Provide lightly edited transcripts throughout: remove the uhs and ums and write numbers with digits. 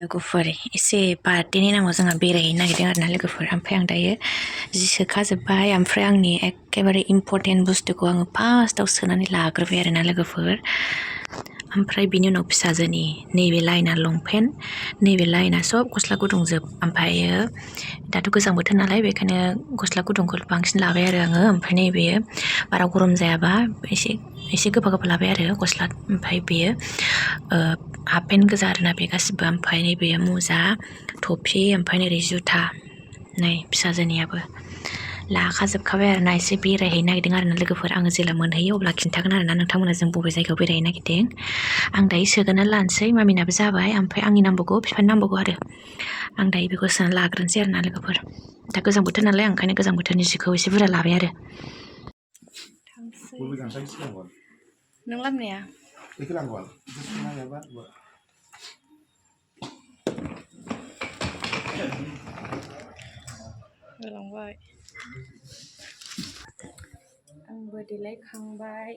लोगोफोर एसे पार्टिनि नामाव जोंहा बेरायहैनो नागिरदों आरोना लोगोफोर ओमफ्राय आं दायो जि सोखाजोब्बाय ओमफ्राय आंनि एखेबारे इम्परटेन्ट बुस्थुखौ आङो फार्स्टआव सोनानै लाग्रोबाय आरोना लोगोफोर ओमफ्राय बिनि उनाव फिसाजोनि नैबे लाइना लंपेन्ट नैबे लाइना सब गस्ला गुदुंजोब ओमफ्रायो दाथ' गोजां बोथोर नालाय बेखायनो गस्ला गुदुंखौ बांसिन लाबाय आरो आङो ओमफ्राय नैबेयो बारा गरम जायाबा एसे गोबा गोबा लाबाय आरो गस्ला ओमफ्राय बेयो हाफ पेन्ट गोजा आरोना बे गासिबो ओमफ्राय नैबेयो मुजा टफि ओमफ्राय नैबे जुथा नै फिसाजोनियाबो लाखाजोबखाबाय आरोना एसे बेरायहैनो नागिरदों आरोना लोगोफोर आङो जेला मोनहैयो अब्ला खिन्थागोन आरोना नोंथांमोना जों बबे जायगायाव बेरायहैनो नागिरदों आं दायो सोगोना लानोसै मामिनाबो जाबाय ओमफ्राय आंनि नांबावगौ बिफानि नांबावगौ आरो आं दायो बेखौ सोनानै लाग्रोनोसै आरोना लोगोफोर दा गोजां बोथोर नालाय ओंखायनो गोजां बोथोरनि जिखौ एसे बुरजा लाबाय आरो नों लाबोनाया होलांबाय आंबो देलायखांबाय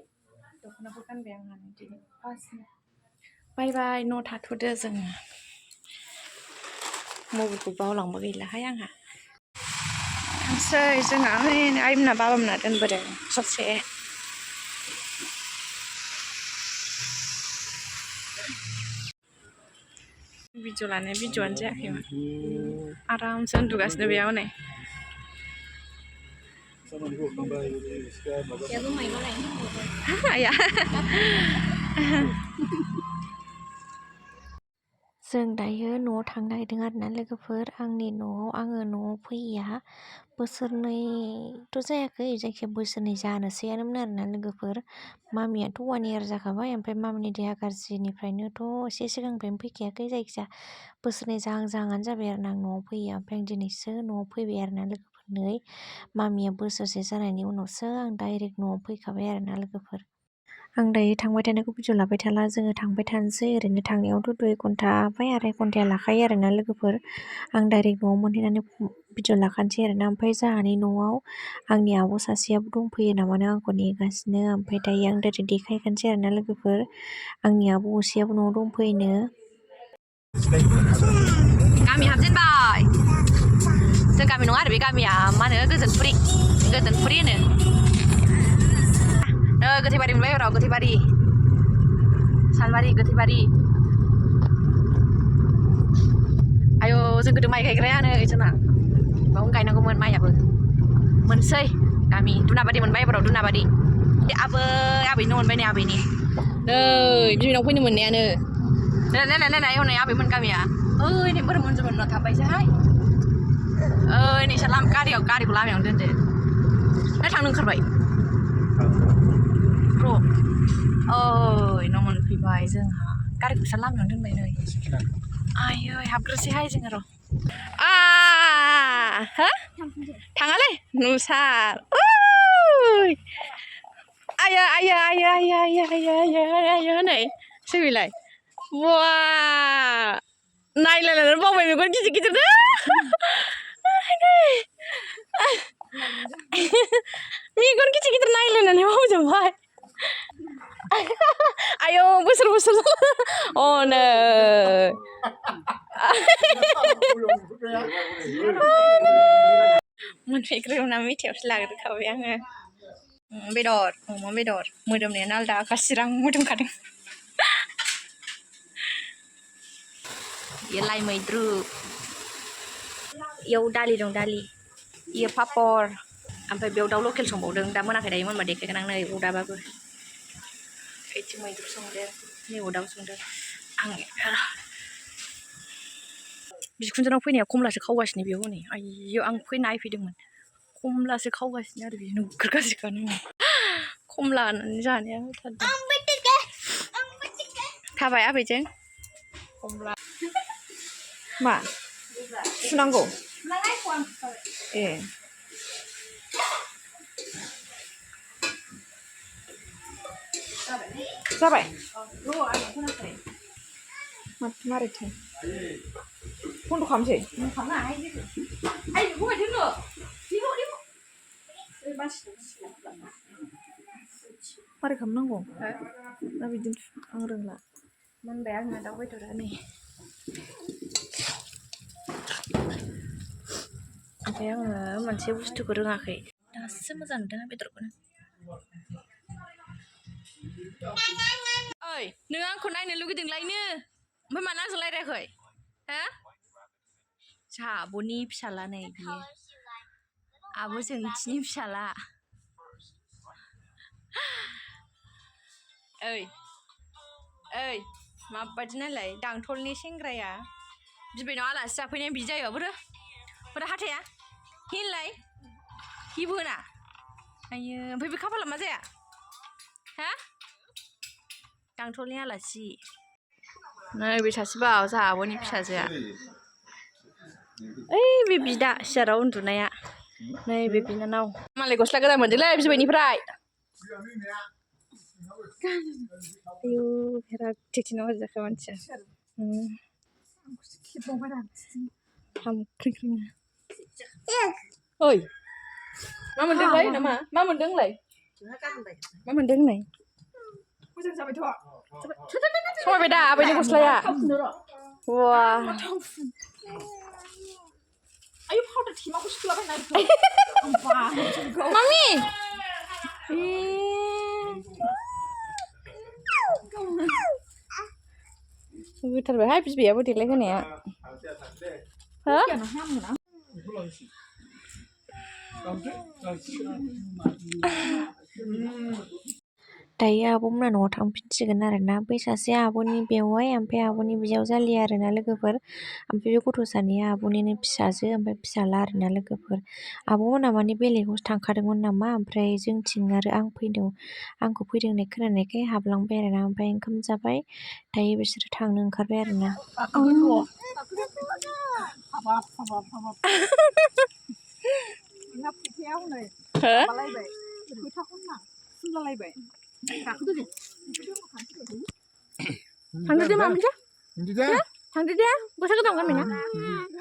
दख'नाखौ गानबाय आंहा दिनै फार्स्ट बाय बाय न' थाथ'दो जोङो मबाइलखौ बावलांबा गैलाहाय आंहा थांसै जोंहा आइमोना बाबामोना दोनबोदों ससे भिडिअ लानाया भिडिअआनो जायाखैमोन आरामसो उन्दुगासिनो बेयाव नै जों दायो न'आव थांनो नागिरदों आरोना लोगोफोर आंनि न'आव आङो न'आव फैया बोसोरनैथ' जायाखै जायखिया बोसोरनै जानोसैयानोमोन आरोना लोगोफोर मामियाथ' 1 इयार जाखाबाय ओमफ्राय मामिनि देहा गाज्रिनिफ्रायनोथ' एसे सिगांनिफ्रायनो फैखायाखै जायखिया बोसोरनै जाहांआनो जाबाय आरोना आं न'आव फैया ओमफ्राय आं दिनैसो न'आव फैबाय आरोना लोगोफोर नै मामिया बोसोरसे जानायनि उनावसो आं डाइरेक्ट न'आव फैखाबाय आरोना लोगोफोर आं दायो थांबाय थानायखौ भिडिअ लाबाय थाला जोङो थांबाय थानोसै ओरैनो थांनायावथ' 2 घन्टा ओमफ्राय 2.5 घन्टाया लाखायो आरोना लोगोफोर आं डाइरेक्ट न'आव मोनहैनानै भिडिअ लाखानोसै आरोना ओमफ्राय जोंहानि न'आव आंनि आब' सासेयाबो दंफैयो नामानो आंखौ नेगासिनो ओमफ्राय दायो आं डाइरेक्ट देखायखानोसै आरोना लोगोफोर आंनि आब' असेयाबो न'आव दंफैयोनो गामि हाबजेनबाय जों गामि नङा आरो बे गामिया मा होनो गोजोनफुरि होनो गोथैबारि मोनबाय र' गोथैबारि सालबारि गोथैबारि आयौ जों गोदो माइ गायग्रायानो जोंना बावनो गायनांगौमोन माइयाबो मोनसै गामि दुनाबारि मोनबाय एबाराव दुनाबारि आबैनो मोनबाय नै आबैनि नै बिनाव फैनो मोननायानो नाय हनै आबैमोन गामिया ओइ नै बोरै मोनजोबोन न' थाबायसैहाय ओइ नोंसोर गारिखौ लामायावनो दोनदो ना थांनो ओंखारबाय र' ओइ न' मोनफैबाय जोंहा गारिखौ फिसा लामायावनो दोनबाय नै आयै हाबग्रोसैहाय जोङो र' हो थाङालै नुसार आयै नै सोरबिलाय बा नायलायनानै बावबाय मेगन गिदिर गिदिरनो मेगन गिदिर गिदिर नायलायनानै बावजोबबाय आयौ बोसोर अनो मोनफैग्रोना मेथायावसो लाग्रोखाबाय आङो बेदर अमा बेदर मोदोमनायानो आलदा गासिरां मोदोमखादों ये लाइ मैद्रु इयाव दालि दं दालि इयो पापर ओमफ्राय बेयाव दाउ लकेल संबावदों दा मोनाखै दायो मोनबा देखायगोन आं नै अदाबाबो ओइथिं मैद्रु संदों नै अदाब संदों आं बिखुनजोनाव फैनाया कमलासो खावगासिनो बेयाव हनै आइयो आं नायफैदोंमोन कमलासो खावगासिनो आरो बेयो नोगोर गाज्रिखानो कमला होननानै जानाया होथारदों थाबाय आबैजों कमला मा सुनांगौ ए जाबाय मारैथाय बन्द' खालामसै मारै खालामनांगौ ना बिदिनो आं रोंला मोनबाय आंना दाउ बेदरा नै ओमफ्राय आङो मोनसे बुस्थुखौ रोङाखै दासो मोजां नुदों बेदरखौनो ओइ नों आंखौ नायनो लुगैदोंलायनो ओमफ्राय मानो आंजों रायज्लायाखै हा जोंहा आब'नि फिसाला नै बियो आब' जोंथिनि फिसाला ओइ ओइ माबायदि नायलाय दांथलनि सेंग्राया बिबैनाव आलासि जाफैनाय बिदि जायो बोरो हाथाया हिनलाय हिबो होना आयो ओमफ्राय बे खाफाला मा जाया हा दांथलनि आलासि नै बे सासेबाव जोंहा आब'नि फिसाजोआ ओइ बे बिदा सियाराव उन्दुनाया नै बे बिनानाव मालाय गस्ला गोदान मोनदोंलै बिबैनिफ्राय आयु बिराद टिटिनाव जाखो मानसिया ओइ मा मोनदोंलाय नामा मा मोनदों होनलाय मा मोनदों होननाय समायबाय दा आबैनि गस्लाया वा आयु फावदार थिमाखौ सुलाबायना मामि होथारबायहाय बिबैयाबो देलाय होनाया हो दायो आब'मोना न'आव थांफिनसिगोन आरोना बै सासे आब'नि बेवाइ ओमफ्राय आब'नि बिजावजालि आरोना लोगोफोर ओमफ्राय बे गथ' सानैया आब'निनो फिसाजो ओमफ्राय फिसाला आरोना लोगोफोर आब'मोना माने बेलेगावसो थांखादोंमोन नामा ओमफ्राय जोंथिं आरो आंखौ फैदों होननाय खोनानायखाय हाबलांबाय आरोना ओमफ्राय ओंखाम जाबाय दायो बिसोरो थांनो ओंखारबाय आरोना थांदो दे मा मोनसे थांदो दे गस्ला गोदान गानबायना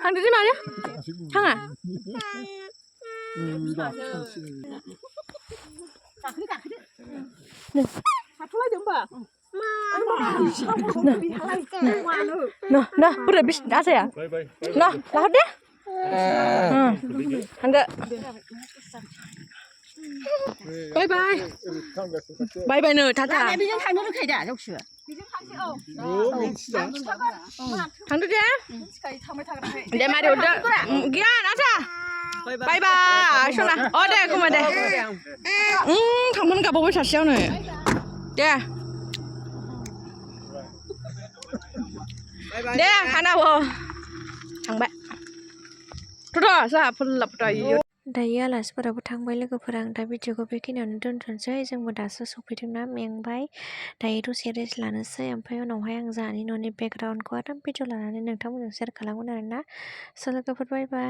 थांदो दे मादै थाङा थाथ'लायदो होमबा बोरै बिसि आजाया लाहर दे थांदो बाय बाय बाय बाय नो टाटा बेजों थांनो रोंखायो दा जौसो बेजों थांसै थांदो दे दे मादै हरदो गैया आजा बाय बाय सना अ दे गुमा दे थांफानो गाबावबाय सासेयावनो दे दे हानावो थांबाय थ' जोंहा फोल्लाब दायो दायो आलासिफोराबो थांबाय लोगोफोरा आं दा भिडिअखौ बेखिनियावनो दोनथ'नोसै जोंबो दासो सफैदोंना मेंबाय दायो दसे रेस्ट लानोसै ओमफ्राय उनावहाय आं जोंहानि न'नि बेकग्राउन्डखौ आराम भिडिअ लानानै नोंथांमोनजों शेयार खालामगोन आरोना स' लोगोफोर बाय बाय